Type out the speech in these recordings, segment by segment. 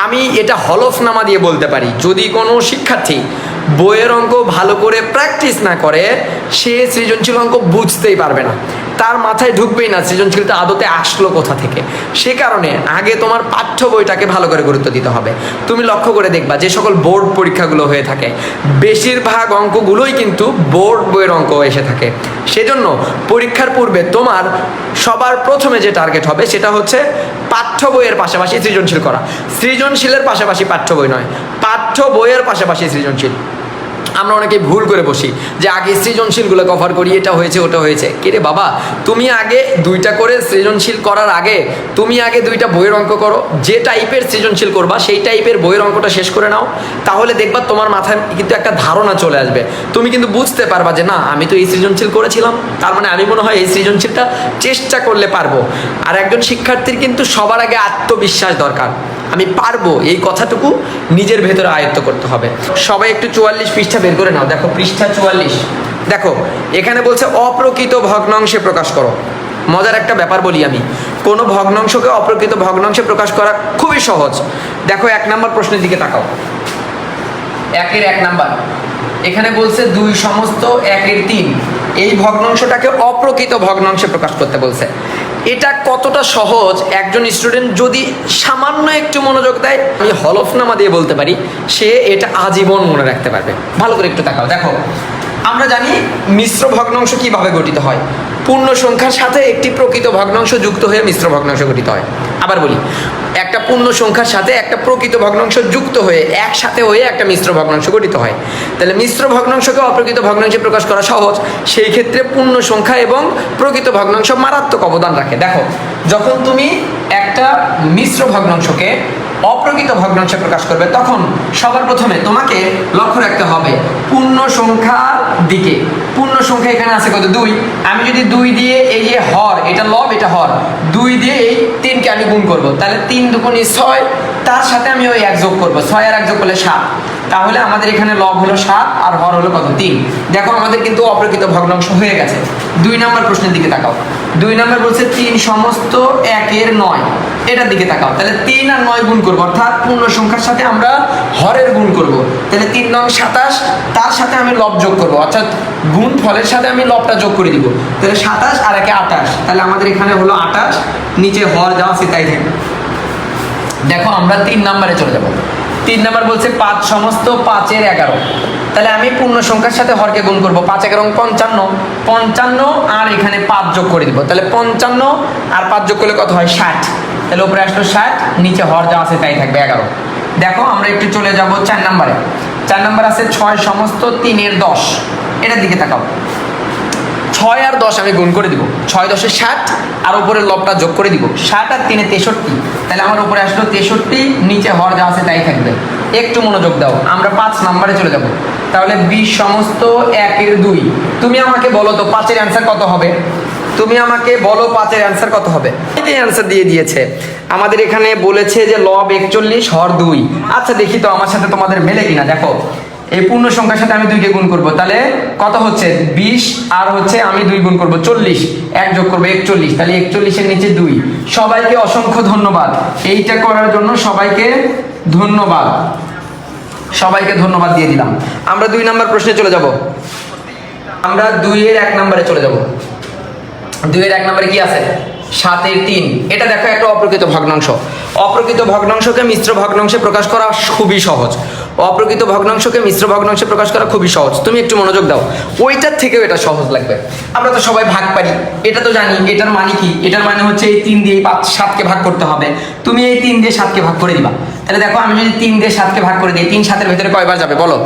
আমি এটা হলফনামা দিয়ে বলতে পারি, যদি কোনো শিক্ষার্থী বইয়ের অঙ্ক ভালো করে প্র্যাকটিস না করে সে সৃজনশীল অঙ্ক বুঝতেই পারবে না, তার মাথায় ঢুকবেই না সৃজনশীলটা আদতে আসলো কোথা থেকে। সে কারণে আগে তোমার পাঠ্য বইটাকে ভালো করে গুরুত্ব দিতে হবে। তুমি লক্ষ্য করে দেখবা যে সকল বোর্ড পরীক্ষাগুলো হয়ে থাকে বেশিরভাগ অঙ্কগুলোই কিন্তু বোর্ড বইয়ের অঙ্ক এসে থাকে। সেজন্য পরীক্ষার পূর্বে তোমার সবার প্রথমে যে টার্গেট হবে সেটা হচ্ছে পাঠ্য বইয়ের পাশাপাশি সৃজনশীল করা। সৃজনশীলের পাশাপাশি পাঠ্য বই নয়, পাঠ্য বইয়ের পাশাপাশি সৃজনশীল। আমরা অনেকে ভুল করে বসি যে আগে সৃজনশীলগুলো কভার করি, এটা হয়েছে ওটা হয়েছে। কিরে বাবা, তুমি আগে দুইটা করে সৃজনশীল করার আগে তুমি আগে দুইটা বইয়ের অঙ্ক করো, যে টাইপের সৃজনশীল করবা সেই টাইপের বইয়ের অঙ্কটা শেষ করে নাও, তাহলে দেখবা তোমার মাথায় কিন্তু একটা ধারণা চলে আসবে। তুমি কিন্তু বুঝতে পারবা যে না, আমি তো এই সৃজনশীল করেছিলাম, তার মানে আমি মনে হয় এই সৃজনশীলটা চেষ্টা করলে পারবো। আর একজন শিক্ষার্থীর কিন্তু সবার আগে আত্মবিশ্বাস দরকার, আমি পারবো, এই কথাটুকু নিজের ভেতরে আয়ত্ত করতে হবে। সবাই একটু 44 পৃষ্ঠা বের করে নাও, দেখো পৃষ্ঠা 44। দেখো এখানে বলছে অপ্রকৃত ভগ্নাংশে প্রকাশ করো। মজার একটা ব্যাপার বলি আমি, কোনো ভগ্নাংশকে অপ্রকৃত ভগ্নাংশে প্রকাশ করা খুবই সহজ। দেখো 1 নম্বর প্রশ্নের দিকে তাকাও, 1 নাম্বার এখানে বলছে 2 সমস্ত 1/3, এই ভগ্নাংশটাকে অপ্রকৃত ভগ্নাংশে প্রকাশ করতে বলছে। এটা কতটা সহজ একজন স্টুডেন্ট যদি সামান্য একটু মনোযোগ দেয়, আমি হলফনামা দিয়ে বলতে পারি সে এটা আজীবন মনে রাখতে পারবে। ভালো করে একটু তাকাও, দেখো আমরা জানি মিশ্র ভগ্নাংশ কিভাবে গঠিত হয়, পূর্ণ সংখ্যার সাথে একটি প্রকৃত ভগ্নাংশ যুক্ত হয়ে মিশ্র ভগ্নাংশ গঠিত হয়। আবার বলি, একটা পূর্ণ সংখ্যার সাথে একটা প্রকৃত ভগ্নাংশ যুক্ত হয়ে একসাথে হয়ে একটা মিশ্র ভগ্নাংশ গঠিত হয়। তাহলে মিশ্র ভগ্নাংশকে অপ্রকৃত ভগ্নাংশে প্রকাশ করা সহজ, সেই ক্ষেত্রে পূর্ণ সংখ্যা এবং প্রকৃত ভগ্নাংশ মারাত্মক অবদান রাখে। দেখো যখন তুমি একটা মিশ্র ভগ্নাংশকে অপ্রকৃত ভগ্নাংশে প্রকাশ করবে তখন সবার প্রথমে তোমাকে লক্ষ্য রাখতে হবে পূর্ণ সংখ্যার দিকে। পূর্ণ সংখ্যা এখানে আছে কত? 2। আমি যদি 2 দিয়ে এই যে হর, এটা লব এটা হর, 2 দিয়ে এই 3কে আমি গুণ করব, তাহলে 3 দুগুণে 6, তার সাথে আমি ওই 1 যোগ করবো, 6 আর 1 যোগ করলে 7। তাহলে আমাদের এখানে লব হলো 7 আর হর হলো কত? 3। দেখো আমাদের কিন্তু অপ্রকৃত ভগ্নাংশ হয়ে গেছে। 2 নম্বর প্রশ্নের দিকে তাকাও, 2 নম্বর বলছে 3 সমস্ত 1/9, এটার দিকে তাকাও। তাহলে 3 আর 9 গুণ করবো, অর্থাৎ পূর্ণ সংখ্যার সাথে আমরা হরের গুণ করব। তাহলে 3 নং 27, তার সাথে আমি লব যোগ করবো, অর্থাৎ গুণ ফলের সাথে আমি লবটা যোগ করে দিব। তাহলে 27 আর 1 28, তাহলে আমাদের এখানে হলো 28, নিচে হর যাওয়া আছে তাই থাকবে। দেখো আমরা 3 নম্বরে চলে যাব। 3 নম্বর বলছে 5 সমস্ত 5/11, তাহলে আমি পূর্ণ সংখ্যার সাথে হরকে গুণ করবো, 5×11 55, 55 আর এখানে 5 যোগ করে দিব, তাহলে 55 আর 5 যোগ করলে কত হয়? 60। তাহলে উপরে আসলো 60, নিচে হর যা আছে তাই থাকবে 11। দেখো আমরা একটু চলে যাব 4 নম্বরে। 4 নম্বর আছে 6 সমস্ত 3/10, এটার দিকে তাকাও। 6 আর 10 আমি গুণ করে দিব, 6 10 60 আর উপরের লবটা যোগ করে দিব, 7 আর 3 63, তাহলে আমার উপরে আসলো 63, নিচে হর যা আছে তাই থাকবে। একটু মনোযোগ দাও, আমরা 5 নম্বরে চলে যাব। তাহলে 20 সমস্ত 1/2, তুমি আমাকে বলো তো 5-এর অ্যান্সার কত হবে? তুমি আমাকে বলো 5-এর অ্যান্সার কত হবে? এই অ্যান্সার দিয়ে দিয়েছে আমাদের এখানে, বলেছে যে লব 41 হর 2। আচ্ছা দেখি তো আমার সাথে তোমাদের মেলে কিনা। দেখো এই পূর্ণ সংখ্যার সাথে আমি 2কে গুণ করব, তাহলে কত হচ্ছে? 20 আর হচ্ছে আমি 2 গুণ করব 40, 1 যোগ করবো 41, তাহলে 41 এর নিচে 2। সবাইকে অসংখ্য ধন্যবাদ এইটা করার জন্য, সবাইকে ধন্যবাদ, সবাইকে ধন্যবাদ দিয়ে দিলাম। আমরা 2 নম্বর প্রশ্নে চলে যাব। আমরা 2-এর 1 নম্বরে চলে যাব। 2-এর 1 নম্বরে কি আছে? 7/3। এটা দেখো একটা অপ্রকৃত ভগ্নাংশ। অপ্রকৃত ভগ্নাংশকে মিশ্র ভগ্নাংশে প্রকাশ করা খুবই সহজ। অপ্রকৃত ভগ্নাংশকে মিশ্র ভগ্নাংশে প্রকাশ করা খুবই সহজ। তুমি একটু মনোযোগ দাও, ওইটার থেকেও এটা সহজ লাগবে। আমরা তো সবাই ভাগ পারি, এটা তো জানি। এটার মানে কি? এটার মানে হচ্ছে এই 3 দিয়ে 7কে ভাগ করতে হবে। তুমি এই 3 দিয়ে 7কে ভাগ করে দিবা। তাহলে দেখো আমি যদি 3 দিয়ে 7কে ভাগ করে দিই, 3 7-এর ভেতরে কয়বার যাবে বলো?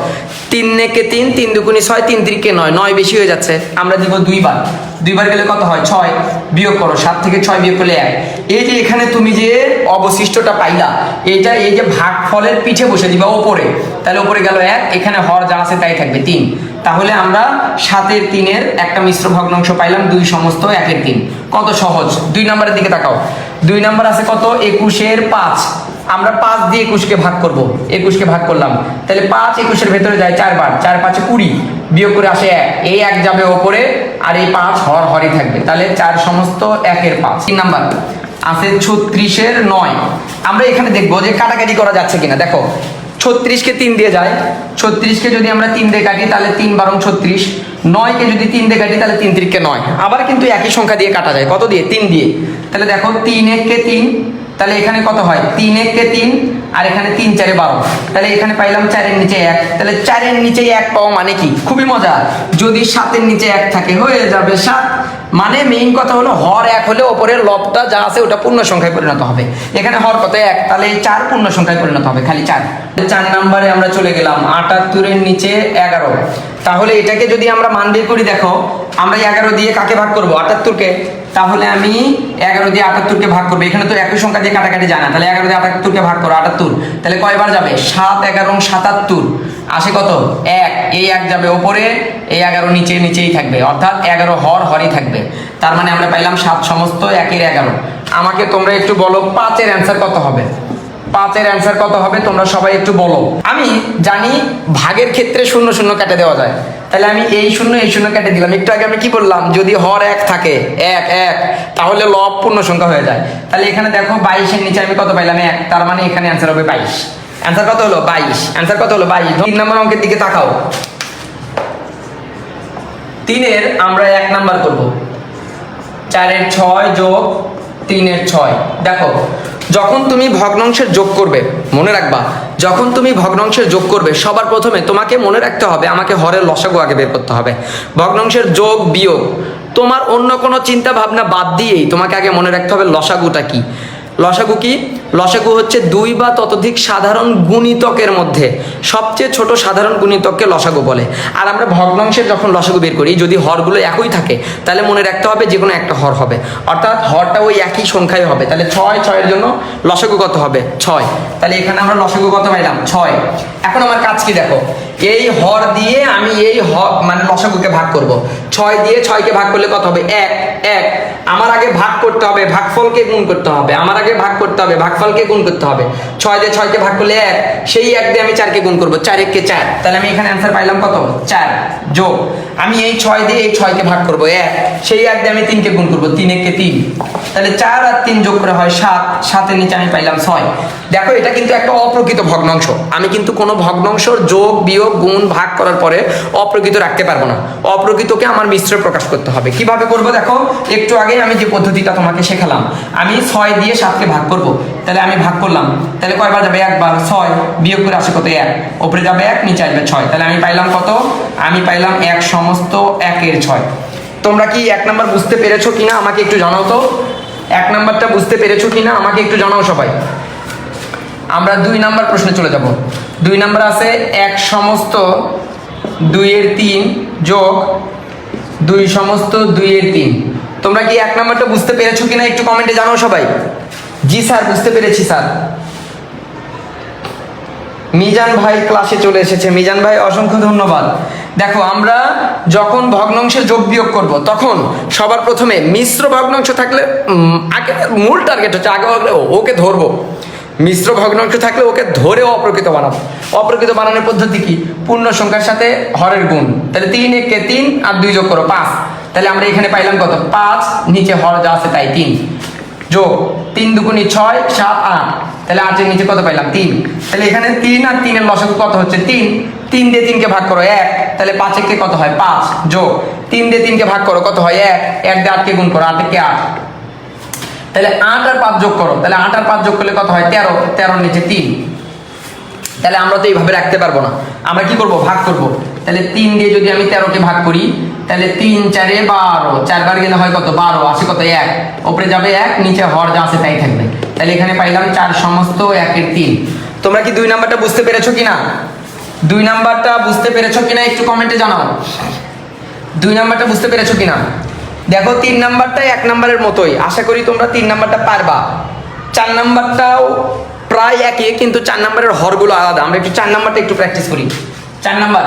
3 নেকে 3, 3 দুগুণে 6, 3 3কে 9, 9 বেশি হয়ে যাচ্ছে, আমরা দিব 2 বার। 2 বার গেলে কত হয়? 6। বিয়োগ করো, 7 থেকে 6 বিয়োগ করলে 1। এই যে এখানে তুমি যে অবশিষ্টটা পাইলা, এইটা এই যে ভাগ ফলের পিঠে বসে দিবা ওপরে, তাহলে উপরে গেল 1, এখানে হর যা আছে তাই থাকবে 3। তাহলে আমরা 7/3-এর একটা মিশ্র ভগ্নাংশ পাইলাম, 2 সমস্ত 1/3। কত সহজ। 2 নম্বরের দিকে তাকাও। 2 নম্বর আছে কত? 21-এর 5। আমরা 5 দিয়ে 21কে ভাগ করব, 21কে ভাগ করলাম, তাহলে 5 21-এর ভেতরে যায় 4 বার, 4 5 20, বিয়োগ করে আসে 1, এই 1 যাবে ওপরে আর এই 5 হর হরই থাকবে, তাহলে 4 সমস্ত 1/5। 3 নাম্বার আছে 36-এর 9। আমরা এখানে দেখবো যে কাটাকাটি করা যাচ্ছে কিনা। দেখো 36-কে 3 দিয়ে যায়, 36-কে যদি আমরা 3 দিয়ে কাটি তাহলে 3 বারং 36, 9-কে যদি 3 দিয়ে কাটি তাহলে 3 3-কে 9। আবার কিন্তু একই সংখ্যা দিয়ে কাটা যায়, কত দিয়ে? 3 দিয়ে। তাহলে দেখো 3 1-কে 3, তাহলে এখানে কত হয়? 3 1-কে 3, আর এখানে 3 4-এ 12। তাহলে এখানে পাইলাম 4-এর নিচে 1। তাহলে 4-এর নিচে 1 পাওয়া মানে কি? খুবই মজা। যদি 7-এর নিচে 1 থাকে হয়ে যাবে 7। মানে মেইন কথা হলো হর 1 হলে ওপরের লবটা যা আছে ওটা পূর্ণ সংখ্যায় পরিণত হবে। এখানে হর কত? 1, তাহলে এই 4 পূর্ণ সংখ্যায় পরিণত হবে, খালি 4। 4 নম্বরে আমরা চলে গেলাম 78-এর নিচে 11। তাহলে এটাকে যদি আমরা মান বের করি, দেখো আমরা 11 দিয়ে কাকে ভাগ করব? 78-কে। তাহলে আমি 11 দিয়ে 78-কে ভাগ করবো। এখানে তো একই সংখ্যা দিয়ে কাটাকাটি যায় না, তাহলে 11 দিয়ে 78-কে ভাগ করো, 78। তাহলে কয়বার যাবে? 7 11 77। আসে কত? 1। এই 1 যাবে ওপরে, এই 11 নিচেই থাকবে, অর্থাৎ 11 হরই থাকবে। তার মানে আমরা পাইলাম 7 সমস্ত 1-এর 11। আমাকে তোমরা একটু বলো 5-এর অ্যান্সার কত হবে? 5-এর অ্যান্সার কত হবে তোমরা সবাই একটু বলো। আমি জানি ভাগের ক্ষেত্রে 0 0 কেটে দেওয়া যায়, তাহলে আমি এই 0 কেটে দিলাম। একটু আগে আমি কি বললাম? যদি হর 1 থাকে, 1 1, তাহলে লব পূর্ণ সংখ্যা হয়ে যায়। তাহলে এখানে দেখো 22-এর নিচে আমি কত পাইলাম? 1। তার মানে এখানে অ্যান্সার হবে 22। অ্যান্সার কত হলো? 22। অ্যান্সার কত হলো? 22। 3 নম্বর অঙ্কের দিকে তাকাও। 3-এর আমরা 1 নাম্বার করব। 4-এর 6 যোগ 3-এর 6। দেখো যখন তুমি ভগ্নাংশের যোগ করবে, মনে রাখবা, যখন তুমি ভগ্নাংশের যোগ করবে সবার প্রথমে তোমাকে মনে রাখতে হবে আমাকে হরের লসাগু আগে বের করতে হবে। ভগ্নাংশের যোগ বিয়োগ তোমার অন্য কোনো চিন্তা ভাবনা বাদ দিয়েই তোমাকে আগে মনে রাখতে হবে লসাগুটা কি। লসাগু কি? লসাগু হচ্ছে 2 বা ততোধিক সাধারণ গুণিতকের মধ্যে সবচেয়ে ছোট সাধারণ গুণিতককে লসাগু বলে। আর আমরা ভগ্নাংশের যখন লসাগু বের করি, যদি হরগুলো একই থাকে তাহলে মনে রাখতে হবে যে কোনো একটা হর হবে, অর্থাৎ হরটা ওই একই সংখ্যায় হবে। তাহলে 6-6-এর জন্য লসাগু কত হবে? 6। তাহলে এখানে আমরা লসাগু কত পাইলাম? 6। এখন আমার কাজ কি দেখো, এই হর দিয়ে আমি এই হর মানে লসাগুকে ভাগ করব। 6 দিয়ে 6-কে ভাগ করলে কত হবে? 1 1। আমার আগে ভাগ করতে হবে, ভাগফলকে গুণ করতে হবে। আমার আগে ভাগ করতে হবে, ভাগফলকে গুণ করতে হবে। 6 দিয়ে 6-কে ভাগ করলে 1, সেই 1 দিয়ে আমি 4-কে গুণ করব। 4 1 4। তাহলে আমি এখানে অ্যান্সার পাইলাম কত? 4। যোগ আমি এই 6 দিয়ে এই 6-কে ভাগ করব 1, সেই 1 দিয়ে আমি 3-কে গুণ করব। 3 1 3। তাহলে 4 আর 3 যোগ করে হয় 7। 7-এর নিচে আমি পাইলাম 6। দেখো এটা কিন্তু একটা অপ্রকৃত ভগ্নাংশ। আমি কিন্তু কোনো ভগ্নাংশর যোগ বিয়োগ গুণ ভাগ করার পরে অপ্রকৃত রাখতে পারবো না। অপ্রকৃতকে আমার মিশ্র প্রকাশ করতে হবে। কিভাবে করব? দেখো একটু আগে আমি যে পদ্ধতিটা তোমাকে শেখালাম, আমি 6 দিয়ে 7-কে ভাগ করব। তাহলে আমি ভাগ করলাম, তাহলে কয়বার যাবে? একবার। 6 বিয়োগ করে আসে কত? 1। উপরে যাবে 1, নিচে আসবে 6। তাহলে আমি পাইলাম কত? আমি পাইলাম 1 সমস্ত 1-এর 6। তোমরা কি 1 নাম্বার বুঝতে পেরেছো কিনা আমাকে একটু জানাও তো। 1 নাম্বারটা বুঝতে পেরেছো কিনা আমাকে একটু জানাও সবাই। আমরা 2 নাম্বার প্রশ্নে চলে যাব। 2 নাম্বার আছে 1 সমস্ত 2-এর 3 যোগ 2 সমস্ত 2-এর 3। তোমরা কি 1 নাম্বারটা বুঝতে পেরেছো কিনা একটু কমেন্টে জানাও সবাই। জি স্যার, বুঝতে পেরেছি স্যার। মিজান ভাই ক্লাসে চলে এসেছে। মিজান ভাই অসংখ্য ধন্যবাদ। দেখো আমরা যখন ভগ্নাংশের যোগ বিয়োগ করব তখন সবার প্রথমে মিশ্র ভগ্নাংশ থাকলে আগে মূল টার্গেট হচ্ছে আগে ওকে ধরবো। মিশ্র ভগ্নাংশ থাকলে ওকে ধরে অপ্রকৃত বানাবো। অপ্রকৃত বানানোর পদ্ধতি কি? পূর্ণ সংখ্যার সাথে হরের গুণ। তাহলে 3 1 3 আর 2 যোগ করো 5। তাহলে আমরা এখানে পাইলাম কত? 5। নিচে হর যা আছে তাই 3 যোগ 3 2 6 7 8। তাহলে 8-এর নিচে কত পাইলাম? 3। তাহলে এখানে 3 আর 3-এর লসাগু কত হচ্ছে? 3। 3 দিয়ে 3-কে ভাগ করো 1। তাহলে 5 1 কত হয়? 5 যোগ 3 দিয়ে 3-কে ভাগ করো কত হয়? 1। 1 দিয়ে 8-কে গুণ করো, 8 1 8। তাহলে 8 আর 5 যোগ করো, তাহলে 8 আর 5 যোগ করলে কত হয়? 13। 13-এর নিচে 3। তাহলে আমরা তো এইভাবে রাখতে পারবো না, আমরা কি করব? ভাগ করব। তাহলে 3 দিয়ে যদি আমি 13-কে ভাগ করি তাহলে 3 4 12, 4 বার গেলে হয় কত? 12। আসে কত? 1। উপরে যাবে 1, নিচে হর যা আছে তাই থাকবে। তাহলে এখানে পাইলাম 4 সমস্ত 1-এর 3। তোমরা কি 2 নাম্বারটা বুঝতে পেরেছো কিনা? 2 নাম্বারটা বুঝতে পেরেছো কিনা একটু কমেন্টে জানাও। 2 নাম্বারটা বুঝতে পেরেছো কিনা? দেখো 3 নাম্বারটা 1 নাম্বারের মতোই, আশা করি তোমরা 3 নাম্বারটা পারবা। 4 নাম্বারটাও প্রায় একই, কিন্তু 4 নাম্বারের হরগুলো আলাদা। আমরা একটু 4 নাম্বারটা একটু প্র্যাকটিস করি। 4 নাম্বার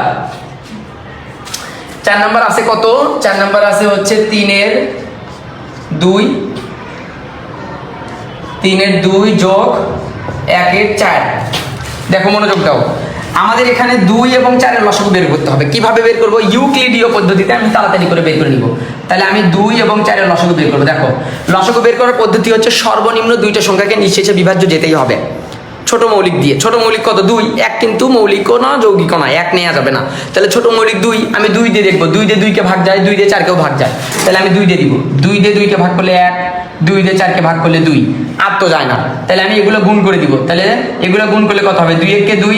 আছে কত? 4 নাম্বার আছে হচ্ছে 3-এর 2 যোগ 1-এর 4। দেখো মনোযোগ দাও। আমাদের এখানে 2 এবং 4-এর লসাগু বের করতে হবে। কিভাবে বের করব? ইউক্লিডীয় পদ্ধতিতে আমি তাড়াতাড়ি করে বের করে নিব। তাহলে আমি 2 এবং 4-এর লসাগু বের করব। দেখো লসাগু বের করার পদ্ধতি হচ্ছে সর্বনিম্ন 2টা সংখ্যাকে নিঃশেষে বিভাজ্য যেতেই হবে ছোট মৌলিক দিয়ে। ছোট মৌলিক কত? 2। 1 কিন্তু মৌলিকও না যৌগিকও না, 1 নেওয়া যাবে না। তাহলে ছোট মৌলিক 2, আমি 2 দিয়ে দেখবো। 2 দিয়ে 2 কে ভাগ যায়, 2 দিয়ে 4 কেও ভাগ যায়। তাহলে আমি 2 দিয়ে দিব। 2 দিয়ে 2 কে ভাগ করলে 1, 2 দিয়ে 4 কে ভাগ করলে 2, আর তো যায় না। তাহলে আমি এগুলো গুণ করে দিব। তাহলে এগুলো গুণ করলে কত হবে? 2 1 কে 2,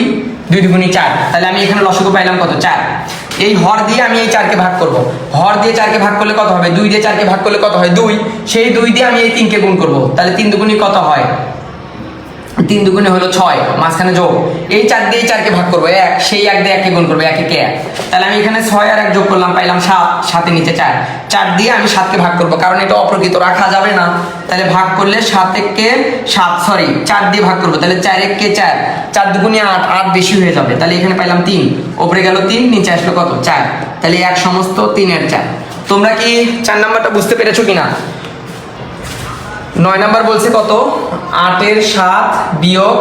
2 2 4। তাহলে আমি এখানে লসাগু পাইলাম কত? 4। এই হর দিয়ে আমি এই 4 কে ভাগ করব। হর দিয়ে 4 কে ভাগ করলে কত হবে? 2 দিয়ে 4 কে ভাগ করলে কত হয়? 2। সেই 2 দিয়ে আমি এই 3 কে গুণ করব। তাহলে 3 2 কত হয়? 3 2 হলো 6, মাঝখানে যোগ। এই 4 দিয়ে 4 কে ভাগ করবো 1, সেই 1 দিয়ে 1 কে গুণ করবো, 1 1 1। তাহলে আমি এখানে 6 আর 1 যোগ করলাম, পাইলাম 7। 7 এর নিচে 4, 4 দিয়ে আমি 7 কে ভাগ করবো, কারণ এটা অপ্রকৃত রাখা যাবে না। তাহলে ভাগ করলে 7 1 কে 7, সরি 4 দিয়ে ভাগ করবো। তাহলে 4 1 কে 4, 4 2 8, 8 বেশি হয়ে যাবে। তাহলে এখানে পাইলাম 3, উপরে গেল 3, নিচে আসলো কত? 4। তাহলে 1 সমস্ত 3 এর 4। তোমরা কি 4 নাম্বারটা বুঝতে পেরেছো কিনা? 9 নাম্বার বলছে কত? 8 এর 7 বিয়োগ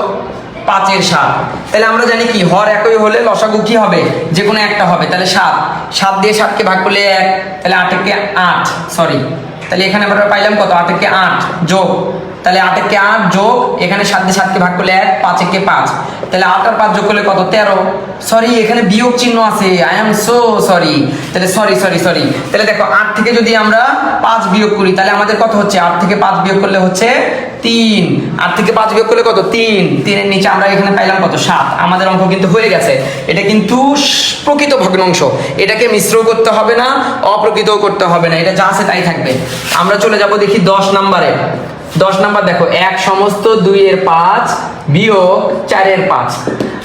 5 এর 7। তাহলে আমরা জানি কি হর একই হলে লসাগু কি হবে? যে কোনো একটা হবে। তাহলে 7, 7 দিয়ে 7 কে ভাগ করলে 1, তাহলে 8 কে 8, সরি। তাহলে এখানে আমরা পাইলাম কত? 8 কে 8 যোগ, তাহলে 8 কে 8 যোগ, এখানে 7 দিয়ে 7 কে ভাগ করলে 1, 5 কে 5। তাহলে 8 আর 5 যোগ করলে কত? 13। সরি, এখানে বিয়োগ চিহ্ন আছে, আই এম সো সরি। তাহলে সরি। তাহলে দেখো 8 থেকে যদি আমরা 5 বিয়োগ করি তাহলে আমাদের কত হচ্ছে? 8 থেকে 5 বিয়োগ করলে হচ্ছে 3। 8 থেকে 5 বিয়োগ করলে কত? 3। 3 এর নিচে আমরা এখানে পাইলাম কত? 7। আমাদের অঙ্ক কিন্তু হয়ে গেছে। এটা কিন্তু প্রকৃত ভগ্নাংশ, এটাকে মিশ্র করতে হবে না, অপ্রকৃতও করতে হবে না, এটা যা আছে তাই থাকবে। আমরা চলে যাব দেখি 10 নম্বরে। 10 নাম্বার দেখো, 1 সমস্ত 2 এর 5 বিয়োগ 4 এর 5।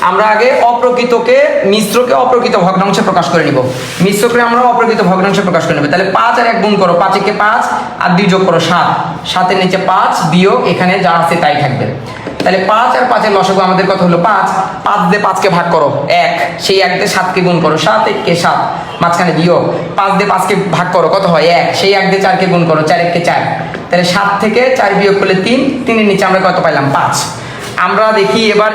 আমরা আগে অপ্রকৃতকে মিশ্রকে অপ্রকৃত ভগ্নাংশে প্রকাশ করে নিব। মিশ্রকে আমরা অপ্রকৃত ভগ্নাংশে প্রকাশ করে নেব। তাহলে 5 আর 1 গুণ করো, 5 কে 5 আর 2 যোগ করো 7। 7 এর নিচে 5 বিয়োগ, এখানে যা আছে তাই থাকবে। তাহলে 5 আর 5 এর লসাগু আমাদের কত হলো? 5। 5 দিয়ে 5 কে ভাগ করো 1, সেই 1 দিয়ে 7 কে গুণ করো, 7 1 কে 7, মাঝখানে বিয়োগ। 5 দিয়ে 5 কে ভাগ করো, কত হয়? 1, সেই 1 দিয়ে 4 কে গুণ করো, 4 1 কে 4। তাহলে 7 থেকে 4 বিয়োগ করলে 3, 3 এর নিচে আমরা কত পাইলাম? 5। আমরা দেখি এবার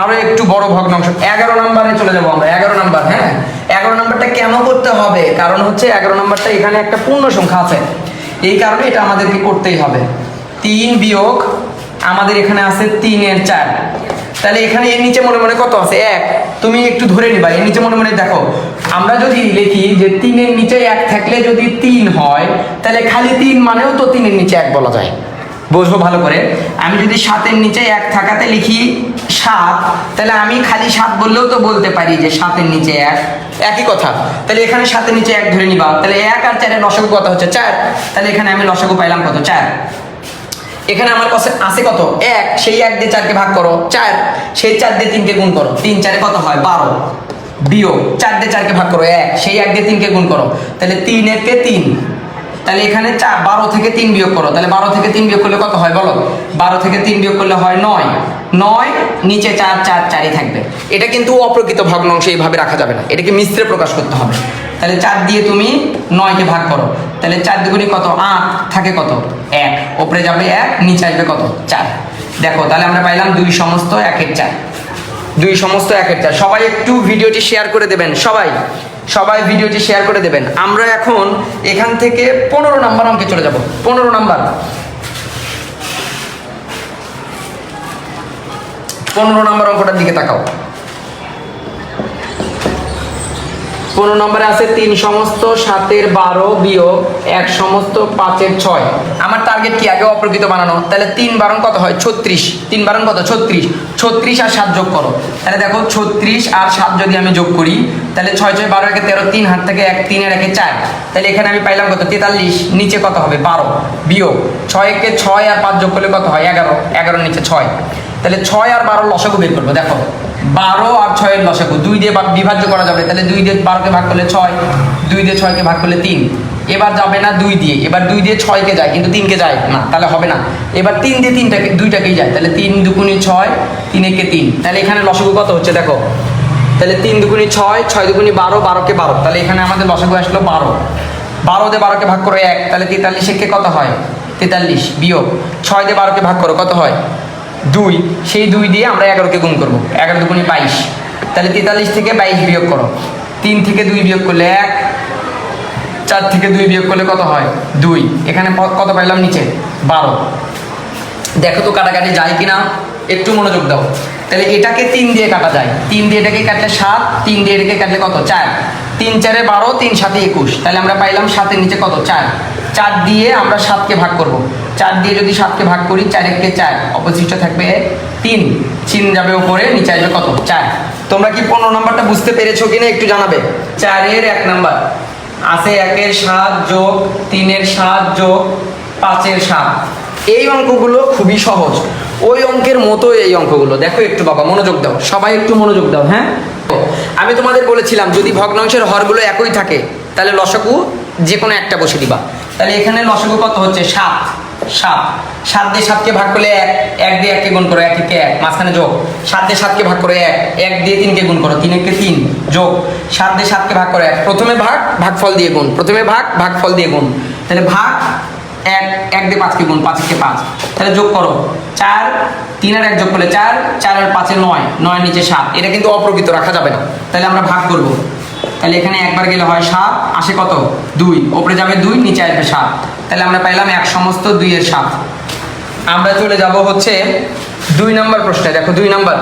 আরো একটু বড় ভগ্নাংশ 11 নম্বরে চলে যাবো আমরা। 11 নম্বর, হ্যাঁ 11 নম্বরটা কেন করতে হবে? কারণ হচ্ছে 11 নম্বরটা এখানে একটা পূর্ণ সংখ্যা আছে, এই কারণে এটা আমাদেরকে করতেই হবে। 3 বিয়োগ আমাদের এখানে আছে 3 এর 4। তাহলে এখানে এর নিচে মনে মনে কত আছে? 1। তুমি একটু ধরে নিবা, এর নিচে মনে মনে দেখো। আমরা যদি লিখি যে 3 এর নিচে 1 থাকলে যদি 3 হয়, তাহলে খালি 3 মানেও তো 3 এর নিচে 1 বলা যায়। বুঝবো ভালো করে। আমি যদি 7 এর নিচে 1 থাকাতে লিখি 7, তাহলে আমি খালি 7 বললেও তো বলতে পারি যে 7 এর নিচে 1, একই কথা। তাহলে এখানে 7 এর নিচে 1 ধরে নিবা। তাহলে 1 আর 4 এর লসাগু কত হচ্ছে? 4। তাহলে এখানে আমি লসাগু পাইলাম কত? 4। এখানে আমার কাছে আছে কত? 1, সেই 1 দিয়ে 4 কে ভাগ করো 4, সেই 4 দিয়ে 3 কে গুণ করো, 3 4 কত হয়? 12 বিয়োগ 4 দিয়ে 4 কে ভাগ করো 1, সেই 1 দিয়ে 3 কে গুণ করো, তাহলে 3 1 কে 3। তাহলে এখানে 12 থেকে 3 বিয়োগ করো, তাহলে 12 থেকে 3 বিয়োগ করলে কত হয় বলো? 12 থেকে 3 বিয়োগ করলে হয় 9। 9 নিচে 4 4 4ই থাকবে। এটা কিন্তু অপ্রকৃত ভগ্নাংশ, এইভাবে রাখা যাবে না, এটাকে মিশ্রে প্রকাশ করতে হবে। তাহলে 4 দিয়ে তুমি 9 কে ভাগ করো, তাহলে 4 দুগুণে কত? 8, থাকে কত? 1, উপরে যাবে 1, নিচে আসবে কত? 4। দেখো তাহলে আমরা পাইলাম 2 সমস্ত 1 এর 4। 2 সমস্ত 1 এর 4। সবাই একটু ভিডিওটি শেয়ার করে দেবেন, সবাই ভিডিওটি শেয়ার করে দেবেন। আমরা এখন এখান থেকে 15 নাম্বার অঙ্কে চলে যাব। 15 নাম্বার, 15 নাম্বার অঙ্কটার দিকে তাকাও। 15 নম্বরে আছে 3 সমস্ত 7 এর 12 বিয়োগ 1 সমস্ত 5 এর 6। আমার টার্গেট কি? আগে অপ্রকৃত বানানো। তাহলে 3 বারণ কত হয়? 36। 3 বারণ কত? 36। 36 আর 7 যোগ করো। তাহলে দেখো 36 আর 7 যদি আমি যোগ করি, তাহলে 6 6 12 1 13, 3 হাত থেকে 1, 3 এর 1 4। তাহলে এখানে আমি পাইলাম কত? 43। নিচে কত হবে? 12 বিয়োগ 6 1 6 আর 5 যোগ করলে কত হয়? 11। 11 নিচে 6। তাহলে 6 আর 12 লসাগু বের করবো। দেখো 12 আর 6 এর লসাগু 2 দিয়ে বিভাজ্য করা যাবে। তাহলে 2 দিয়ে 12 কে ভাগ করলে 6, 2 দিয়ে 6 কে ভাগ করলে 3। এবার যাবে না 2 দিয়ে, এবার 2 দিয়ে 6 কে যায় কিন্তু 3 কে যায় না, তাহলে হবে না। এবার 3 দিয়ে 2টাকেই যায়, তাহলে 3 দুগুণে 6, 3 একে 3। তাহলে এখানে লসাগু কত হচ্ছে দেখো, তাহলে 3 দুগুণে 6, 6 দুগুণে 12, 12 কে 12। তাহলে এখানে আমাদের লসাগু আসলো 12। 12 দিয়ে 12 কে ভাগ করো 1, তাহলে 43 একে কত হয়? 43 বিয়োগ 6 দিয়ে 12 কে ভাগ করো, কত হয়? 2। সেই 2 দিয়ে আমরা 11 কে গুণ করবো, 11 দুগুণে 22। তাহলে 43 থেকে 22 বিয়োগ করো, 3 থেকে 2 বিয়োগ করলে 1, 4 থেকে 2 বিয়োগ করলে কত হয় 2, এখানে কত পাইলাম নিচে 12। দেখো তো কাটাকাটি যায় কিনা, একটু মনোযোগ দাও। তাহলে এটাকে 3 দিয়ে কাটা যায়, 3 দিয়ে এটাকে কাটলে 7, 3 দিয়ে এটাকে কাটলে কত 4, 3 4 12, 3 7 21, তাহলে আমরা পাইলাম 7 এর নিচে কত 4, 4 দিয়ে আমরা 7কে ভাগ করব, 4 দিয়ে যদি 7কে ভাগ করি 4 1 4, অবশিষ্ট থাকবে 3, চিহ্ন যাবে উপরে, নিচে আসবে কত 4। তোমরা কি 15 নাম্বারটা বুঝতে পেরেছো কিনা একটু জানাবে। 4 এর 1 নাম্বার আছে 1 এর 7 যোগ 3 এর 7 যোগ 5 এর 7। এই অঙ্কগুলো খুবই সহজ, ওই অঙ্কের মতো এই অঙ্কগুলো। দেখো একটু বাবা মনোযোগ দাও, সবাই একটু মনোযোগ দাও। হ্যাঁ, আমি তোমাদের বলেছিলাম যদি ভগ্নাংশের হরগুলো একই থাকে তাহলে লসাগু যে কোনো একটা বসে দিবা। তাহলে এখানে লসাগু কত হচ্ছে 7, 7, 7 দিয়ে 7কে ভাগ করলে 1, 1 দিয়ে 1কে গুণ করো, 1 1 1, মাঝখানে যোগ, 7 দিয়ে 7কে ভাগ করে 1, 1 দিয়ে 3কে গুণ করো, 3 1 3 যোগ, 7 দিয়ে 7কে ভাগ করে 1, প্রথমে ভাগ ভাগফল দিয়ে গুণ, প্রথমে ভাগ ভাগফল দিয়ে গুণ, তাহলে ভাগ 1, 1 দিয়ে 5কে গুণ, 5 1 5, তাহলে যোগ করো 4, 3 আর 1 যোগ করলে 4, 4 আর 5 9, 9 নিচে 7, এটা কিন্তু অপ্রকৃত রাখা যাবে না, তাহলে আমরা ভাগ করব। তাহলে এখানে একবার গেলে হয় 7, আসে কত 2, উপরে যাবে 2, নিচে আসবে 7, তাহলে আমরা পাইলাম 1 সমস্ত 2 এর 7। আমরা চলে যাব হচ্ছে 2 নম্বর প্রশ্নে। দেখো 2 নম্বর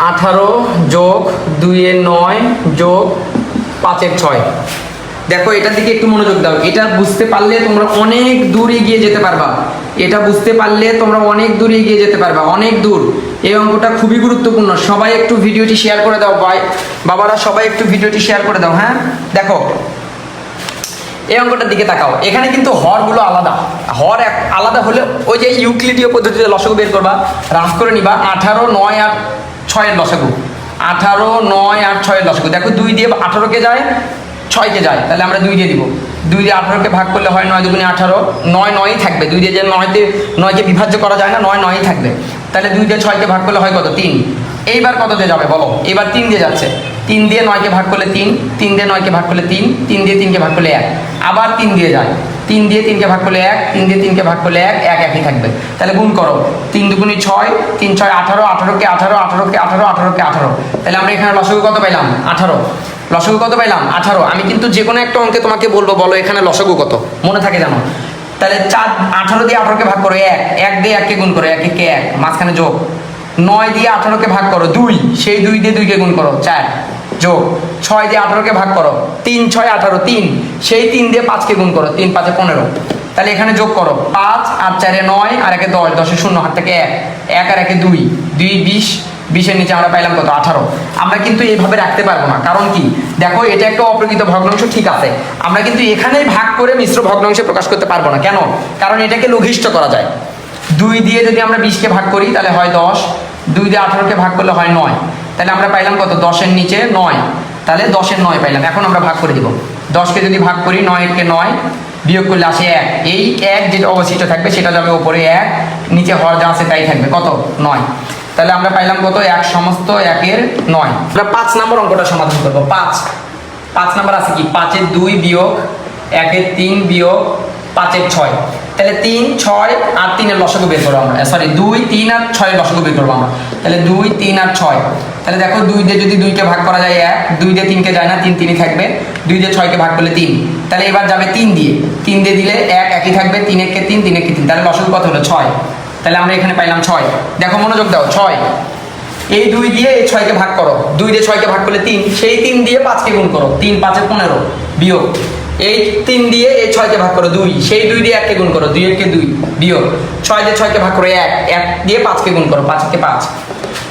18 যোগ 2 এর 9 যোগ 5 এর 6। দেখো এটার দিকে একটু মনোযোগ দাও, এটা বুঝতে পারলে তোমরা অনেক দূর এগিয়ে যেতে পারবা, এটা বুঝতে পারলে তোমরা অনেক দূর এগিয়ে যেতে পারবা, অনেক দূর। এই অঙ্কটা খুবই গুরুত্বপূর্ণ, সবাই একটু ভিডিওটি শেয়ার করে দাও, ভাই বাবারা সবাই একটু ভিডিওটি শেয়ার করে দাও। হ্যাঁ, দেখো এই অঙ্কটার দিকে তাকাও, এখানে কিন্তু হরগুলো আলাদা, হর এক আলাদা হলে ওই যে ইউক্লিডীয় পদ্ধতিতে লসাগু বের করবা, রাফ করে নিবা 18 9 আর 6 এর লসাগু, 18 9 আর 6 এর লসাগু। দেখো 2 দিয়ে 18কে যায়, 6কে যায়, তাহলে আমরা 2 দিয়ে দিব, 2 দিয়ে 18কে ভাগ করলে হয় 9 2 18, 9 9ই থাকবে, 2 দিয়ে যে 9কে বিভাজ্য করা যায় না, 9 9ই থাকবে, তাহলে 2 দিয়ে 6কে ভাগ করলে হয় কত 3। এইবার কত দিয়ে যাবে বলো, এবার 3 দিয়ে যাচ্ছে, 3 দিয়ে 9কে ভাগ করলে 3, 3 দিয়ে 9কে ভাগ করলে 3, 3 দিয়ে 3কে ভাগ করলে 1, আবার 3 দিয়ে যায়, 3 দিয়ে 3কে ভাগ করলে 1, 3 দিয়ে 3কে ভাগ করলে 1, 1 একই থাকবে, তাহলে গুণ করো 3 2 6, 3 6 18, 18কে 18, 18কে 18, 18কে 18, তাহলে আমরা এখানে লসাগু কত পাইলাম 18, লসাগু কত পাইলাম 18। আমি কিন্তু যে কোনো একটা অঙ্কে তোমাকে বলবো, বলো এখানে লসাগু কত, মনে থাকে জানো। তাহলে 18 দিয়ে 18কে ভাগ করো 1, 1 দিয়ে 1কে গুণ করো, 1 1 1, মাঝখানে যোগ, 9 দিয়ে 18কে ভাগ করো 2, সেই 2 দিয়ে 2কে গুণ করো 4, যোগ 6 দিয়ে 18কে ভাগ করো 3 6 18, 3, সেই 3 দিয়ে 5কে গুণ করো, 3 5 15, তাহলে এখানে যোগ করো 5 আর 4 9 আর 1 10, 10 0 হাত থেকে 1, 1 আর 1 2, 2 20, 20 এর নিচে আমরা পাইলাম কত 18। আমরা কিন্তু এইভাবে রাখতে পারবো না, কারণ কি দেখো এটা একটা অপ্রকৃত ভগ্নাংশ, ঠিক আছে, আমরা কিন্তু এখানেই ভাগ করে মিশ্র ভগ্নাংশে প্রকাশ করতে পারবো না। কেন? কারণ এটাকে লঘিষ্ঠ করা যায়, 2 দিয়ে যদি আমরা 20কে ভাগ করি তাহলে হয় 10, 2 দিয়ে 18কে ভাগ করলে হয় 9, তাহলে আমরা পাইলাম কত 10 এর নিচে 9, তাহলে 10 এর 9 পাইলাম। এখন আমরা ভাগ করে দিব, 10কে যদি ভাগ করি 9 এর কে 9, বিয়োগ করলে আসে 1, এই 1 যেটা অবশিষ্ট থাকবে সেটা যাবে উপরে 1, নিচে হর যা আছে তাই থাকবে কত 9, তাহলে আমরা পাইলাম কত 1 সমস্ত 1 এর 9। আমরা 5 নম্বর অঙ্কটা সমাধান করব। 5 নম্বর আছে কি 5 এর 2 বিয়োগ 1 এর 3 বিয়োগ 5 এর 6, তাহলে 3 6 আর 3 এর লসাগু বের করবো আমরা, সরি 2 3 আর 6 এর লসাগু বের করবো আমরা, তাহলে 2 3 আর 6, তাহলে দেখো 2 দিয়ে যদি 2কে ভাগ করা যায় 1, 2 দিয়ে 3কে যায় না, 3 3ই থাকবে, 2 দিয়ে 6কে ভাগ করলে 3, তাহলে এবার যাবে 3 দিয়ে, 3 দিয়ে দিলে 1 একই থাকবে, 3 1 কে 3, 3 1 কে 3, তাহলে লসাগু কত হলো 6, তাহলে আমরা এখানে পাইলাম 6। দেখো মনোযোগ দাও, 6, এই 2 দিয়ে এই 6কে ভাগ করো, 2 দিয়ে 6কে ভাগ করলে 3, সেই 3 দিয়ে 5কে গুণ করো, 3 5 15, বিয়োগ এই 3 দিয়ে এই 6কে ভাগ করো 2, সেই 2 দিয়ে 1কে গুণ করো, 2 1 কে 2, বিয়োগ 6 দিয়ে 6কে ভাগ করো 1, 1 দিয়ে 5কে গুণ করো, 5 কে 5,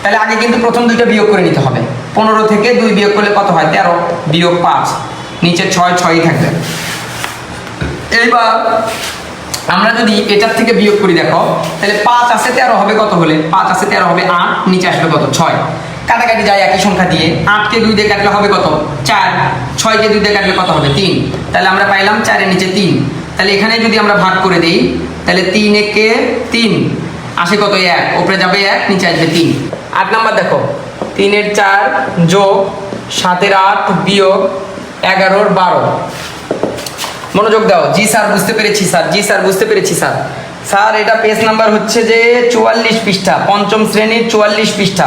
তাহলে আগে কিন্তু প্রথম দুইটা বিয়োগ করে নিতে হবে, 15 থেকে 2 বিয়োগ করলে কত হয় 13, বিয়োগ 5, নিচে 6 6ই থাকবে। এইবার আমরা যদি এটার থেকে বিয়োগ করি, দেখো তাহলে 5 আছে 13 হবে কত হলে, 5 আছে 13 হবে 8, নিচে আসবে কত 6, কাটাকাটি যায় একই সংখ্যা দিয়ে, 8কে 2 দিয়ে কাটলে হবে কত 4, 6কে 2 দিয়ে কাটলে কত হবে 3, তাহলে আমরা পাইলাম 4 এর নিচে 3, তাহলে এখানে যদি আমরা ভাগ করে দেই তাহলে 3 1 3, আসে কত 1, উপরে যাবে 1, নিচে আসবে 3। 8 নাম্বার দেখো 3 এর 4 যোগ 7 এর 8 বিয়োগ 11 এর 12, মনোযোগ দাও। জি স্যার বুঝতে পেরেছি স্যার, জি স্যার বুঝতে পেরেছি স্যার, স্যার এটা পেজ নাম্বার হচ্ছে যে 44 পৃষ্ঠা, পঞ্চম শ্রেণীর 44 পৃষ্ঠা।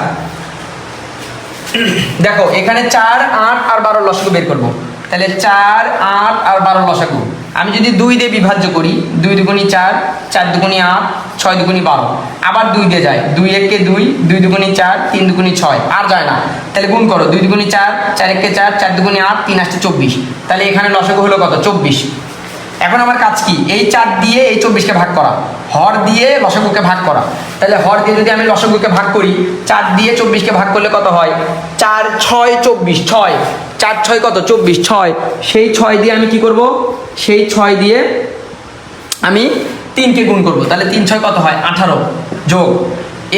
দেখো এখানে 4, 8 আর 12 লসাগু বের করবো। তাহলে 4, 8 আর 12 লসাগু আমি যদি 2 দিয়ে বিভাজ্য করি, 2 দুগুণি 4, 4 দুগুণি 8, 6 দুগুণি 12, আবার 2 দিয়ে যায়, 2 একে 2, 2 দুগুণি 4, 3 দুগুণি 6, আর যায় না। তাহলে গুণ করো, 2 দুগুণি 4, 4 একে 4, 4 দুগুণি 8, 3 আসছে 24। তাহলে এখানে লসাগু হলো কত? 24। এখন আমার কাজ কি? এই 4 দিয়ে এই 24কে ভাগ করা, হর দিয়ে লসাগুকে ভাগ করা। তাহলে হর দিয়ে যদি আমি লসাগুকে ভাগ করি, 4 দিয়ে 24কে ভাগ করলে কত হয়? 4, 6, 24, 6, 4, 6 কত? 24, 6। সেই 6 দিয়ে আমি কি করব? সেই 6 দিয়ে আমি 3কে গুণ করব। তাহলে 3, 6 কত হয়? 18 যোগ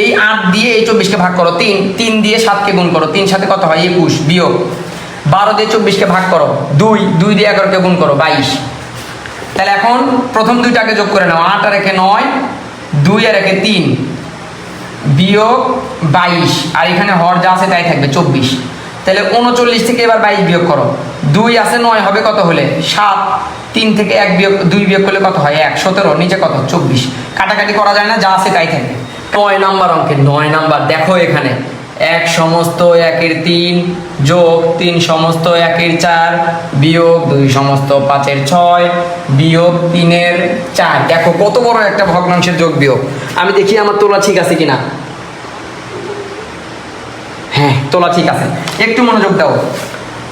এই 8 দিয়ে এই 24কে ভাগ করো 3, 3 দিয়ে 7কে গুণ করো, 3 7 কত হয়? 21 বিয়োগ 12 দিয়ে 24কে ভাগ করো 2, 2 দিয়ে 11কে গুণ করো 22। তাহলে এখন প্রথম দুইটাকে যোগ করে নাও, 8 আর 1 9, 2 আর 1 3 বিয়োগ 22, আর এখানে হর যা আছে তাই থাকবে 24। তাহলে 39 থেকে এবার 22 বিয়োগ করো, 2 আছে 9 হবে কত হলে? 7, 3 থেকে 1 বিয়োগ 2 বিয়োগ করলে কত হয়? 1, 17, নিচে কত? 24। কাটাকাটি করা যায় না, যা আছে তাই থাকবে। 9 নাম্বার অঙ্কে 9 নাম্বার দেখো এখানে 1 সমস্ত 1 এর 3 যোগ 3 সমস্ত 1 এর 4 বিয়োগ 2 সমস্ত 5 এর 6 বিয়োগ 3 এর 4। দেখো কত বড় একটা ভগ্নাংশের যোগ বিয়োগ। আমি দেখি আমার তোলা ঠিক আছে কিনা। হ্যাঁ তোলা ঠিক আছে, একটু মনোযোগ দাও।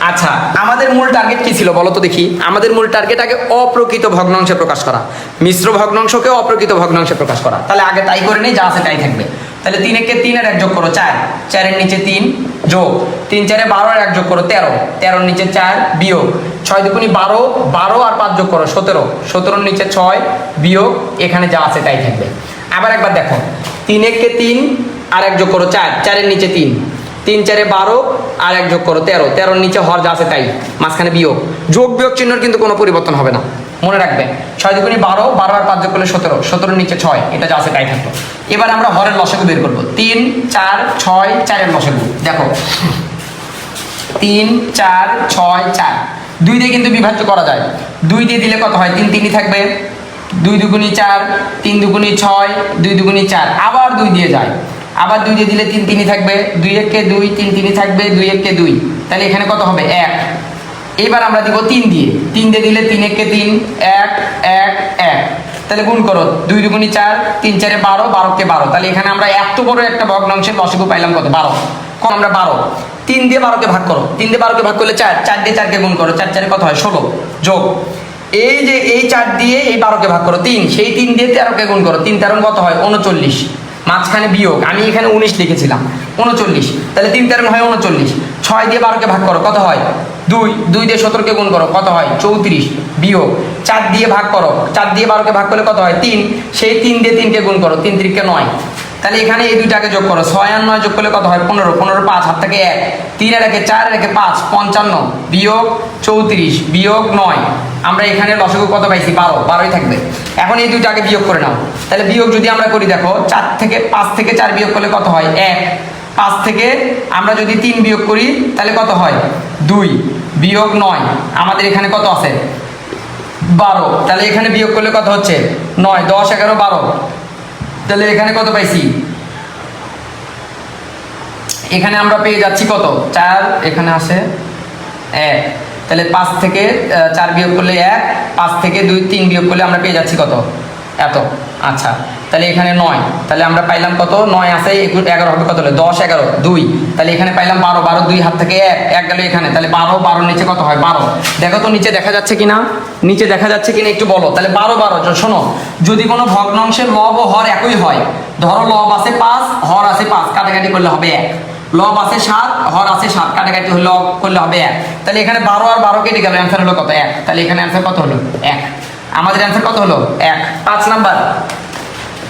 আচ্ছা আমাদের মূল টার্গেট কি ছিল বলো তো দেখি? আমাদের মূল টার্গেট আগে অপ্রকৃত ভগ্নাংশে প্রকাশ করা, মিশ্র ভগ্নাংশকে অপ্রকৃত ভগ্নাংশে প্রকাশ করা। তাহলে আগে তাই করে নেই, যা আছে তাই থাকবে। তাহলে 3 একে 3 আর 1 যোগ করো 4, 4 এর নিচে 3 যোগ 3 4 এ 12 আর 1 যোগ করো 13, 13 এর নিচে 4 বিয়োগ 6 দুগুণি 12, 12 আর 5 যোগ করো 17, 17 এর নিচে 6 বিয়োগ এখানে যা আছে তাই থাকবে। আবার একবার দেখো, 3 একে 3 আর 1 যোগ করো 4, 4 এর নিচে 3, 3 4 এ 12 আর 1 যোগ করো 13, 13 এর নিচে হর যা আছে তাই, মাঝখানে বিয়োগ। যোগ বিয়োগ চিহ্নের কিন্তু কোনো পরিবর্তন হবে না, মনে রাখবে। 6 দুগুণি 12, 12 আর 5 যোগ করলে 17, 17 এর নিচে 6, এটা যা আছে তাই থাকলো। এবার আমরা হরের লসাগু বের করবো। 3 4 6 4 এর লসাগু দেখো, 3 4 6 4, 2 দিয়ে কিন্তু বিভাজ্য করা যায়। 2 দিয়ে দিলে কত হয়? 3 3ই থাকবে, 2 দুগুণি 4, 3 দুগুণি 6, 2 দুগুণি 4, আবার 2 দিয়ে যায়, আবার 2 দিয়ে দিলে 3 3ই থাকবে, 2 একে 2, 3 3ই থাকবে, 2 একে 2। তাহলে এখানে কত হবে? 1। এবার আমরা দিব 3 দিয়ে, 3 দিয়ে দিলে 3 একে 3, 1 1 1। তাহলে গুণ করো, 2 দুগুণি 4, 3 4 এ 12, 12 কে 12। তাহলে এখানে আমরা এত বড় একটা ভগ্নাংশের লসাগু পাইলাম কত? 12। কম আমরা 12, 3 দিয়ে 12কে ভাগ করো, 3 দিয়ে 12কে ভাগ করলে 4, 4 দিয়ে 4কে গুণ করো, 4 4 এ কত হয়? 16 যোগ এই যে এই 4 দিয়ে এই 12কে ভাগ করো 3, সেই 3 দিয়ে 13কে গুণ করো, 3 13 কত হয়? 39, মাঝখানে বিয়োগ, আমি এখানে 19 লিখেছিলাম, 39। তাহলে 3 13 হয় 39। 6 দিয়ে 12কে ভাগ করো, কত হয়? 2, 2 দিয়ে 17কে গুণ করো, কত হয়? 34 বিয়োগ 4 দিয়ে ভাগ করো, 4 দিয়ে 12কে ভাগ করলে কত হয়? 3, সেই 3 দিয়ে 3কে গুণ করো, 3 3 কে 9। তাহলে এখানে এই দুইটাকে যোগ করো, 6 আর 9 যোগ করলে কত হয়? 15, 15 5 হাত থেকে 1, 3 আর 1 4 আর 1 5, 55 বিয়োগ 34 বিয়োগ 9। আমরা এখানে লসাগু কত পাইছি? 12, 12ই থাকবে। এখন এই দুইটাকে বিয়োগ করে নাও। তাহলে বিয়োগ যদি আমরা করি, দেখো 4 থেকে 5 থেকে 4 বিয়োগ করলে কত হয়? 1। 5 থেকে আমরা যদি 3 বিয়োগ করি তাহলে কত হয়? 2 বিয়োগ 9, আমাদের এখানে কত আছে? 12। তাহলে এখানে বিয়োগ করলে কত হচ্ছে? 9 10 11 12। তাহলে এখানে কত পাইছি? এখানে আমরা পেয়ে যাচ্ছি কত? 4, এখানে আসে 1। তাহলে 5 থেকে 4 বিয়োগ করলে 1, 5 থেকে 2 3 বিয়োগ করলে আমরা পেয়ে যাচ্ছি কত? এত। আচ্ছা তাহলে এখানে 9, তাহলে আমরা পাইলাম কত? 9 আছে 11 হবে কত হলো? 10 11 2। তাহলে এখানে পাইলাম 12, 12 2 হাত থেকে 1 1 গেল এখানে, তাহলে 12, 12 নিচে কত হয়? 12। দেখো তো নিচে দেখা যাচ্ছে কিনা, নিচে দেখা যাচ্ছে কিনা একটু বলো। তাহলে 12 12, শোনো, যদি কোনো ভগ্নাংশের লব ও হর একই হয়, ধরো লব আছে 5 হর আছে 5, কাটাকাটি করলে হবে 1। লব আছে 7 হর আছে 7, কাটাকাটি করলে হবে 1। তাহলে এখানে 12 আর 12 কেটে গেল, অ্যান্সার হলো কত? 1। তাহলে এখানে অ্যান্সার কত হলো? 1। আমাদের অ্যান্সার কত হলো? 1। 5 নাম্বার,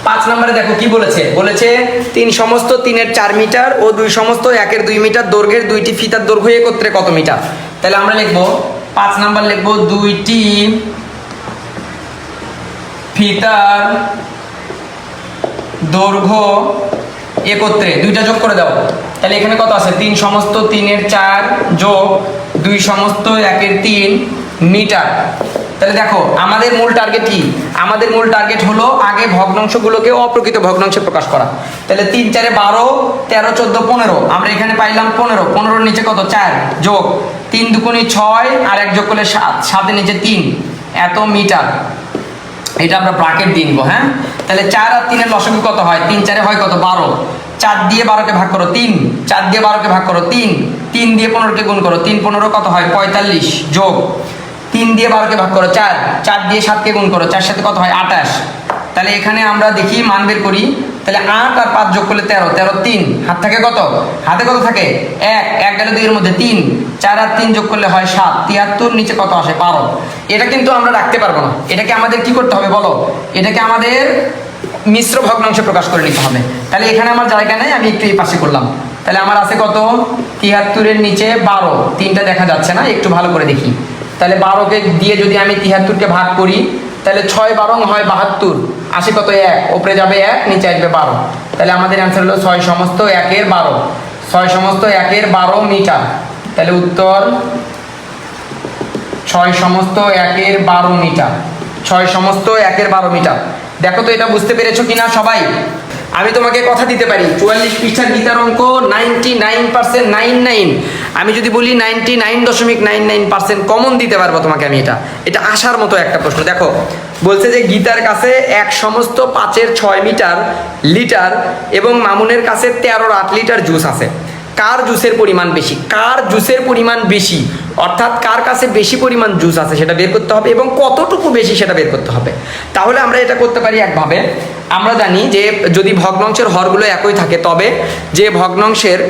5 নম্বরে দেখো কি বলেছে? বলেছে 3 সমস্ত 3 এর 4 মিটার ও 2 সমস্ত 1 এর 2 মিটার দৈর্ঘ্যের 2টি ফিতার দৈর্ঘ্য একত্রে কত মিটার? তাহলে আমরা লিখবো 5 নাম্বার লিখবো 2টি ফিতার দৈর্ঘ্য একত্রে, দুইটা যোগ করে দাও। তাহলে এখানে কত আছে? 3 সমস্ত 3 এর 4 যোগ 2 সমস্ত 1 এর 3 মিটার। তাহলে দেখো আমাদের মূল টার্গেট কি? আমাদের মূল টার্গেট হলো আগে ভগ্নাংশগুলোকে অপ্রকৃত ভগ্নাংশে প্রকাশ করা। তাহলে 3 4 12, 13 14 15, আমরা এখানে পাইলাম 15, 15-র নিচে কত 4 যোগ 3 2 6 আর 1 যোগ করলে 7, 7-এর নিচে 3, এত মিটার। এটা আমরা ব্র্যাকেট দিয়ে নিব। হ্যাঁ, তাহলে 4 আর 3-এর লসাগু কত হয়? 3 4 হয় কত 12, 4 দিয়ে 12কে ভাগ করো 3, 4 দিয়ে 12কে ভাগ করো 3, 3 দিয়ে 15কে গুণ করো 3 15 কত হয় 45 যোগ 3 দিয়ে 12কে ভাগ করো 4, 4 দিয়ে 7কে গুণ করো 4 সাথে কত হয় 28। তাহলে এখানে আমরা দেখি মান বের করি। তাহলে 8 আর 5 যোগ করলে 13, 13 3, হাত থাকে কত? হাতে কত থাকে 1, 1 গেলে 2 এর মধ্যে 3, 4 আর 3 যোগ করলে হয় 7, 73 নিচে কত আসে 12। এটা কিন্তু আমরা রাখতে পারবো না, এটাকে আমাদের কি করতে হবে বলো? এটাকে আমাদের মিশ্র ভগ্নাংশে প্রকাশ করে নিতে হবে। তাহলে এখানে আমার জায়গা নেই, আমি একটু এই পাশে করলাম। তাহলে আমার আছে কত 73-এর নিচে 12, 3টা দেখা যাচ্ছে না, একটু ভালো করে দেখি। তাহলে 12কে দিয়ে যদি আমি 73কে ভাগ করি তাহলে 6 12 হয় 72, আসে কত 1, উপরে যাবে 1, নিচে আসবে 12। তাহলে আমাদের অ্যান্সার হলো 6 সমস্ত 1-এর 12, 6 সমস্ত 1-এর 12 মিটার। তাহলে উত্তর 6 সমস্ত 1-এর 12 মিটার, 6 সমস্ত 1-এর 12 মিটার। দেখো তো এটা বুঝতে পেরেছো কিনা সবাই? আমি তোমাকে কথা দিতে পারি 44 পৃষ্ঠার গীতার অঙ্ক 99% 99, আমি যদি বলি 99.99% কমন দিতে পারবো তোমাকে আমি। এটা আসার মতো একটা প্রশ্ন। দেখো বলছে যে গীতার কাছে 1 সমস্ত 5-এর 6 মিটার লিটার এবং মামুনের কাছে 13-র 8 লিটার জুস আছে। কার জুসের পরিমাণ বেশি? কার জুসের পরিমাণ বেশি অর্থাৎ কার কাছে বেশি পরিমাণ জুস আছে সেটা বের করতে হবে এবং কতটুকু বেশি সেটা বের করতে হবে। তাহলে আমরা এটা করতে পারি একভাবে। আমরা জানি যে যদি ভগ্নাংশের হরগুলো একই থাকে তবে যে ভগ্নাংশের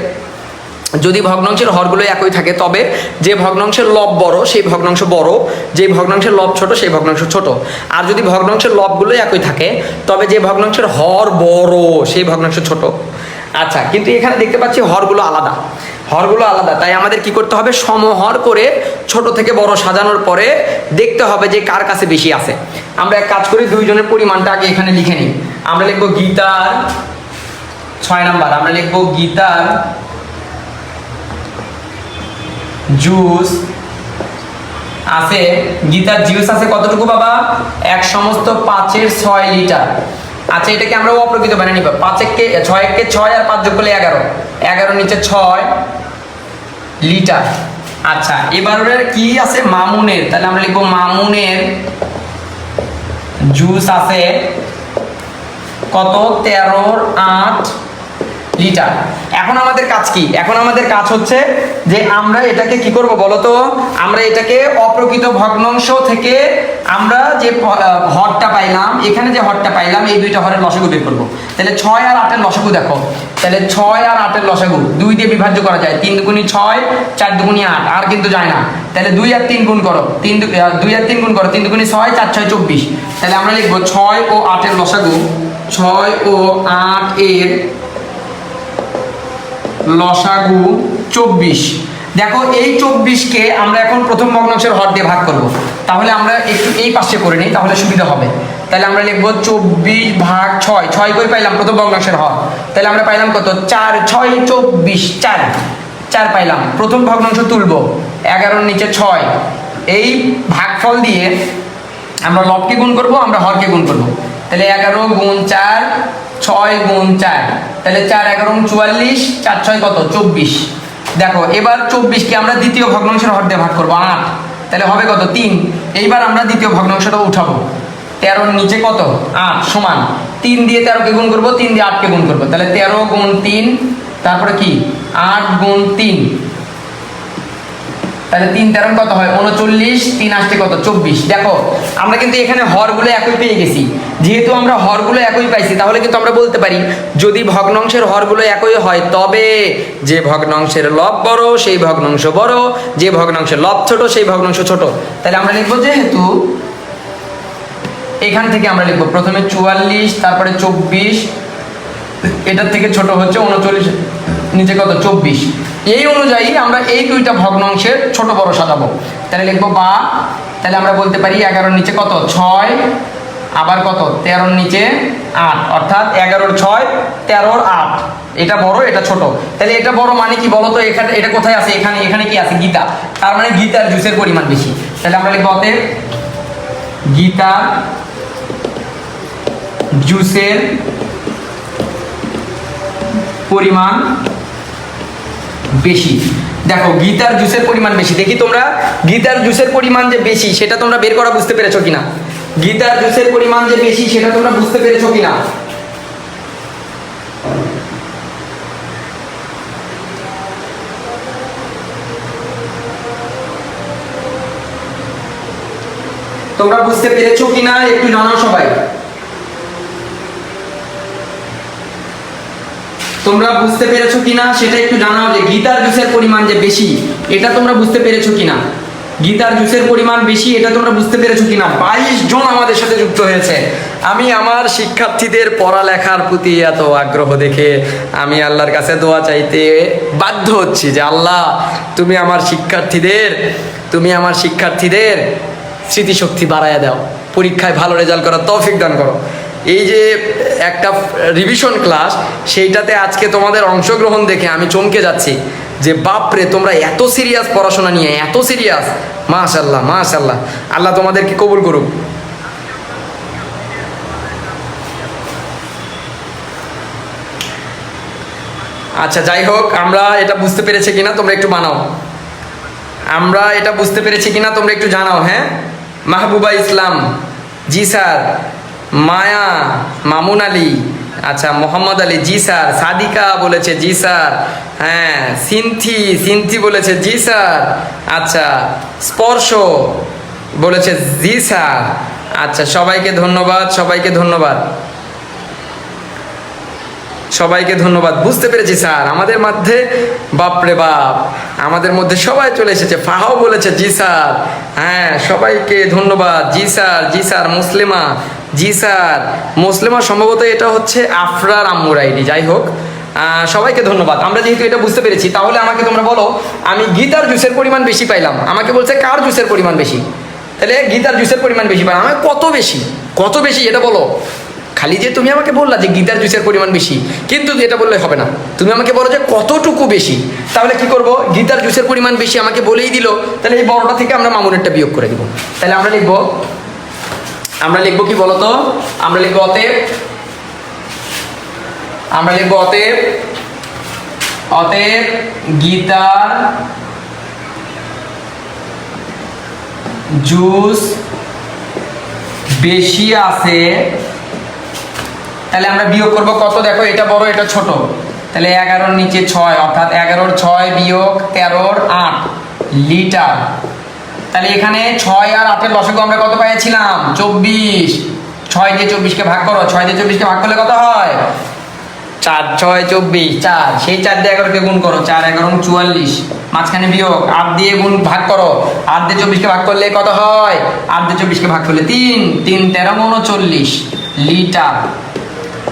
হরগুলো একই থাকে তবে যে ভগ্নাংশের লব বড় সেই ভগ্নাংশ বড়, যে ভগ্নাংশের লব ছোট সেই ভগ্নাংশ ছোট। আর যদি ভগ্নাংশের লবগুলো একই থাকে তবে যে ভগ্নাংশের হর বড় সেই ভগ্নাংশ ছোট। আচ্ছা, কিন্তু এখানে দেখতে পাচ্ছি হরগুলো আলাদা, তাই আমাদের কি করতে হবে? সমহর করে ছোট থেকে বড় সাজানোর পরে দেখতে হবে যে কার কাছে বেশি আছে। আমরা এক কাজ করি, দুইজনের পরিমাণটা আগে এখানে লিখে নিই। আমরা লিখবো গীতার 6 নাম্বার, আমরা লিখবো গীতার জুস আছে, গীতার জুস আছে কতটুকু বাবা? 1 সমস্ত 5-এর 6 লিটার। আচ্ছা, এটাকে আমরা অপ্রকৃত বানিয়ে নিব। 5-কে 6-কে 6 আর 5 যোগ করলে 11, 11-র নিচে 6 লিটার। আচ্ছা, এবারে কি আছে? মামুনের। তাহলে আমরা লিখবো মামুনের জুস আছে কত? 13-র 8 লিটার। এখন আমাদের কাজ কি? এখন আমাদের কাজ হচ্ছে যে আমরা এটাকে কি করব বলো তো? আমরা এটাকে অপ্রকৃত ভগ্নাংশ থেকে আমরা যে হরটা পাইলাম, এখানে যে হরটা পাইলাম, এই দুইটা হরের লসাগু বের করব। তাহলে 6 আর 8-এর লসাগু দেখো। তাহলে 6 আর 8-এর লসাগু 2 দিয়ে বিভাজ্য করা যায়। 3 দুগুণী 6, 4 দুগুণী 8, আর কিন্তু যায় না। তাহলে 2 আর 3 গুণ করো, 2 আর 3 গুণ করো, 3 দুগুণী 6, 4 6 24। তাহলে আমরা লিখবো 6 ও 8-এর লসাগু, 6 ও 8-এর লসাগু 24। দেখো এই 24কে আমরা এখন প্রথম ভগ্নাংশের হর দিয়ে ভাগ করব। তাহলে আমরা একটু এই পাশে করে নিই, তাহলে সুবিধা হবে। তাহলে আমরা লিখবো 24 ভাগ 6, 6 কই পাইলাম? প্রথম ভগ্নাংশের হর। তাহলে আমরা পাইলাম কত? 4, 6 24, 4 পাইলাম। প্রথম ভগ্নাংশ তুলবো, 11-র নিচে 6। এই ভাগফল দিয়ে আমরা লবকে গুণ করব, আমরা হরকে গুণ করব। তাহলে 11 গুণ 4, 6 গুণ 4, তাহলে 4 11 44, 4 6 কত? 24। দেখো এবার 24কে আমরা দ্বিতীয় ভগ্নাংশের হর দিয়ে ভাগ করবো 8, তাহলে হবে কত? 3। এইবার আমরা দ্বিতীয় ভগ্নাংশটা উঠাবো। 13-র নিচে কত? 8 সমান 3 দিয়ে 13কে গুণ করবো, 3 দিয়ে 8কে গুণ করবো। তাহলে 13 গুণ 3, তারপরে কি 8 গুণ 3, তাহলে 3 13 কত হয়? 39, 3 আসছে কত? 24। দেখো আমরা কিন্তু এখানে হরগুলো একই পেয়ে গেছি। যেহেতু আমরা হরগুলো একই পাইছি তাহলে কিন্তু আমরা বলতে পারি যদি ভগ্নাংশের হরগুলো একই হয় তবে যে ভগ্নাংশের লব বড় সেই ভগ্নাংশ বড়, যে ভগ্নাংশের লব ছোট সেই ভগ্নাংশ ছোট। তাহলে আমরা লিখবো যেহেতু এখান থেকে আমরা লিখবো প্রথমে 44, তারপরে 24, এটার থেকে ছোট হচ্ছে 39, নিচে কত? 24। এই অনুযায়ী আমরা এই দুইটা ভগ্নাংশের ছোট বড় সাজাবো। তাহলে লিখবো বা, তাহলে আমরা বলতে পারি 11-র নিচে কত? 6, আবার কত? 13-র নিচে 8, অর্থাৎ 11-র 6, 13-র 8। এটা বড়, এটা ছোট। তাহলে এটা বড় মানে কি বলতো? এখানে এটা কোথায় আছে? এখানে কি আছে? গীতা। তার মানে গীতার জুসের পরিমাণ বেশি। তাহলে আমরা লিখবো অতএব গীতার জুসের পরিমাণ বেশি। দেখো গীতার জুসের পরিমাণ বেশি, দেখি তোমরা গীতার জুসের পরিমাণ যে বেশি সেটা তোমরা বের করা বুঝতে পেরেছো কিনা? গীতার জুসের পরিমাণ যে বেশি সেটা তোমরা বুঝতে পেরেছো কিনা? তোমরা বুঝতে পেরেছো কিনা একটু জানাও সবাই। তোমরা বুঝতে পেরেছো কিনা সেটা একটু জানাও, যে গীতার জুসের পরিমাণ যে বেশি এটা তোমরা বুঝতে পেরেছো কিনা? গীতার জুসের পরিমাণ বেশি এটা তোমরা বুঝতে পেরেছো কিনা? 22 জন আমাদের সাথে যুক্ত হয়েছে। আমি আমার শিক্ষার্থীদের পড়ালেখার প্রতি এত আগ্রহ দেখে আমি আল্লাহর কাছে দোয়া চাইতে বাধ্য হচ্ছি যে আল্লাহ তুমি আমার শিক্ষার্থীদের স্মৃতিশক্তি বাড়ায় দাও, পরীক্ষায় ভালো রেজাল্ট করার তৌফিক দান করো। এই যে একটা রিভিশন ক্লাস, সেইটাতে আজকে তোমাদের অংশগ্রহণ দেখে আমি চমকে যাচ্ছি যে বাপরে তোমরা এত সিরিয়াস পড়াশোনা নিয়ে, এত সিরিয়াস। মাশাআল্লাহ মাশাআল্লাহ, আল্লাহ তোমাদেরকে কবুল করুক। আচ্ছা যাই হোক, আমরা এটা বুঝতে পেরেছি কিনা তোমরা একটু বানাও। আমরা এটা বুঝতে পেরেছি কিনা তোমরা একটু জানাও। হ্যাঁ, মাহবুবা ইসলাম জি স্যার, মায়া, মামুন আলী, আচ্ছা মোহাম্মদ আলী জি স্যার, সাদিকা বলেছে জি স্যার, হ্যাঁ সিনথি বলেছে জি স্যার, আচ্ছা স্পর্শ বলেছে জি স্যার। আচ্ছা সবাইকে ধন্যবাদ, সবাইকে ধন্যবাদ, সবাইকে ধন্যবাদ। বুঝতে পেরেছি স্যার, আমাদের মধ্যে বাপরে বাপ, আমাদের মধ্যে সবাই চলে এসেছে। ফাহাও বলেছে জি স্যার, হ্যাঁ সবাইকে ধন্যবাদ। জি স্যার, জি স্যার। মুসলিমা জি স্যার, মুসলিমা সম্ভবত এটা হচ্ছে আফরার আম্মুর আইডি। যাই হোক, সবাইকে ধন্যবাদ। আমরা যেহেতু এটা বুঝতে পেরেছি, তাহলে আমাকে তোমরা বলো, আমি গীতার জুসের পরিমাণ বেশি পাইলাম, আমাকে বলছে কার জুসের পরিমাণ বেশি? তাহলে গীতার জুসের পরিমাণ বেশি পাইলাম, আমাকে কত বেশি, কত বেশি এটা বলো। খালি যে তুমি আমাকে বললা যে গীতার জুসের পরিমাণ বেশি, কিন্তু এটা বললে হবে না, তুমি আমাকে বলো যে কতটুকু বেশি। তাহলে কি করব, গীতার জুসের পরিমাণ বেশি আমাকে বলেই দিল, তাহলে এই বড়টা থেকে আমরা মামুনেরটা বিয়োগ করে দিব। তাহলে আমরা লিখবো কি বলতো, আমরা লিখবো অতএব গীতার জুস বেশি আছে। তাহলে আমরা বিয়োগ করব কত, দেখো এটা বড় এটা ছোট, তাহলে 11 নিচে 6, অর্থাৎ 11 6 বিয়োগ 13 8 লিটার। তাহলে এখানে 6 আর 8 এর লসাগু আমরা কত পেয়েছিলাম? 24। 6 দিয়ে 24 কে ভাগ করো, 6 দিয়ে 24 কে ভাগ করলে কত হয়? 4 6 24, 4, সেই 4 দিয়ে 11 কে গুণ করো, 4 11 44, মাঝখানে বিয়োগ, 8 দিয়ে গুণ ভাগ করো, 8 দিয়ে 24 কে ভাগ করলে কত হয়? 8 দিয়ে 24 কে ভাগ করলে 3 3 13 39 লিটার।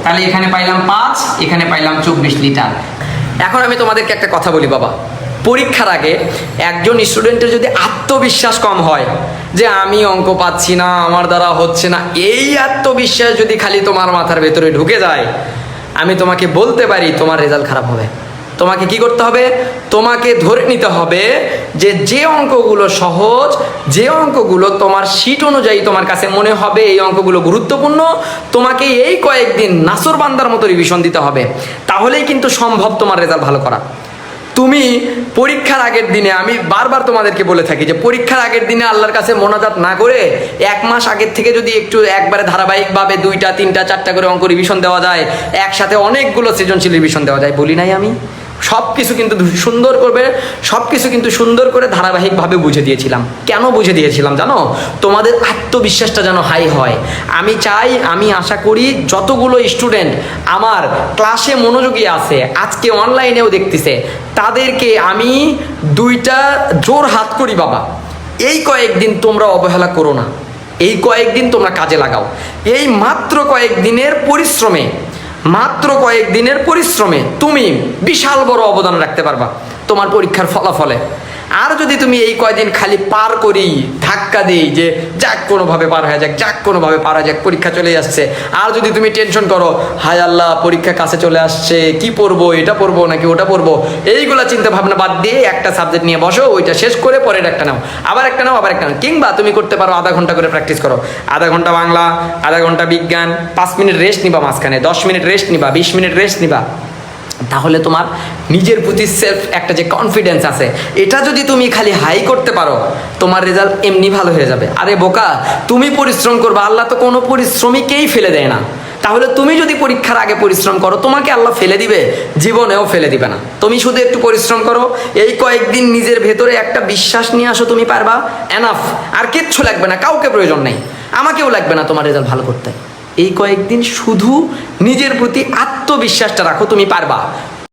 তাহলে এখানে পাইলাম 5, এখানে পাইলাম 24 লিটার। এখন আমি তোমাদেরকে একটা কথা বলি বাবা, পরীক্ষার আগে একজন স্টুডেন্টের যদি আত্মবিশ্বাস কম হয় যে আমি অঙ্ক পাচ্ছি না, আমার দ্বারা হচ্ছে না, এই আত্মবিশ্বাস যদি খালি তোমার মাথার ভেতরে ঢুকে যায়, আমি তোমাকে বলতে পারি তোমার রেজাল্ট খারাপ হবে। তোমাকে কি করতে হবে? তোমাকে ধরে নিতে হবে যে অঙ্কগুলো সহজ, যে অঙ্কগুলো তোমার শীট অনুযায়ী তোমার কাছে মনে হবে এই অঙ্কগুলো গুরুত্বপূর্ণ, তোমাকে এই কয়েকদিন নাসর বান্দার মতো রিভিশন দিতে হবে। তাহলেই কিন্তু সম্ভব তোমার রেজাল্ট ভালো করা। তুমি পরীক্ষার আগের দিনে, আমি বারবার তোমাদেরকে বলে থাকি যে পরীক্ষার আগের দিনে আল্লাহর কাছে মোনাজাত না করে 1 মাস আগের থেকে যদি একটু একবারে ধারাবাহিকভাবে 2টা 3টা 4টা করে অঙ্ক রিভিশন দেওয়া যায়, একসাথে অনেকগুলো সৃজনশীল রিভিশন দেওয়া যায়, বলি নাই আমি? সব কিছু কিন্তু সুন্দর করে ধারাবাহিকভাবে বুঝে দিয়েছিলাম। কেন বুঝে দিয়েছিলাম জানো? তোমাদের আত্মবিশ্বাসটা যেন হাই হয়। আমি আশা করি যতগুলো স্টুডেন্ট আমার ক্লাসে মনোযোগী আছে, আজকে অনলাইনেও দেখতেছে, তাদেরকে আমি 2টা জোর হাত করি বাবা, এই কয়েকদিন তোমরা অবহেলা করো না, এই কয়েকদিন তোমরা কাজে লাগাও। এই মাত্র কয়েকদিনের পরিশ্রমে তুমি বিশাল বড় অবদান রাখতে পারবা তোমার পরীক্ষার ফলাফলে। আর যদি তুমি এই কয়দিন খালি পার করি ধাক্কা দিই যে যাক কোনোভাবে পার হয়ে যাক, যাক কোনোভাবে পার হয়ে যাক, পরীক্ষা চলে আসছে, আর যদি তুমি টেনশন করো হায় আল্লাহ পরীক্ষা কাছে চলে আসছে, কি পড়বো, এটা পড়বো নাকি ওটা পড়বো, এইগুলা চিন্তা ভাবনা বাদ দিয়ে একটা সাবজেক্ট নিয়ে বসো, ওইটা শেষ করে পরের একটা নাও, আবার একটা নাও, আবার একটা নাও। কিংবা তুমি করতে পারো আধা ঘন্টা করে প্র্যাকটিস করো, আধা ঘন্টা বাংলা, আধা ঘন্টা বিজ্ঞান, 5 মিনিট রেস্ট নিবা, মাঝখানে 10 মিনিট রেস্ট নিবা, 20 মিনিট রেস্ট নিবা। তাহলে তোমার নিজের প্রতি সেলফ একটা যে কনফিডেন্স আছে, এটা যদি তুমি খালি হাই করতে পারো, তোমার রেজাল্ট এমনি ভালো হয়ে যাবে। আরে বোকা, তুমি পরিশ্রম করবে, আল্লাহ তো কোনো পরিশ্রমীকেই ফেলে দেয় না। তাহলে তুমি যদি পরীক্ষার আগে পরিশ্রম করো, তোমাকে আল্লাহ ফেলে দিবে? জীবনেও ফেলে দিবে না। তুমি শুধু একটু পরিশ্রম করো, এই কয়েকদিন নিজের ভেতরে একটা বিশ্বাস নিয়ে আসো, তুমি পারবা, এনাফ। আর কিচ্ছু লাগবে না, কাউকে প্রয়োজন নেই, আমাকেও লাগবে না তোমার রেজাল্ট ভালো করতে। এই কয়েকদিন শুধু নিজের প্রতি আত্মবিশ্বাসটা রাখো, তুমি পারবা।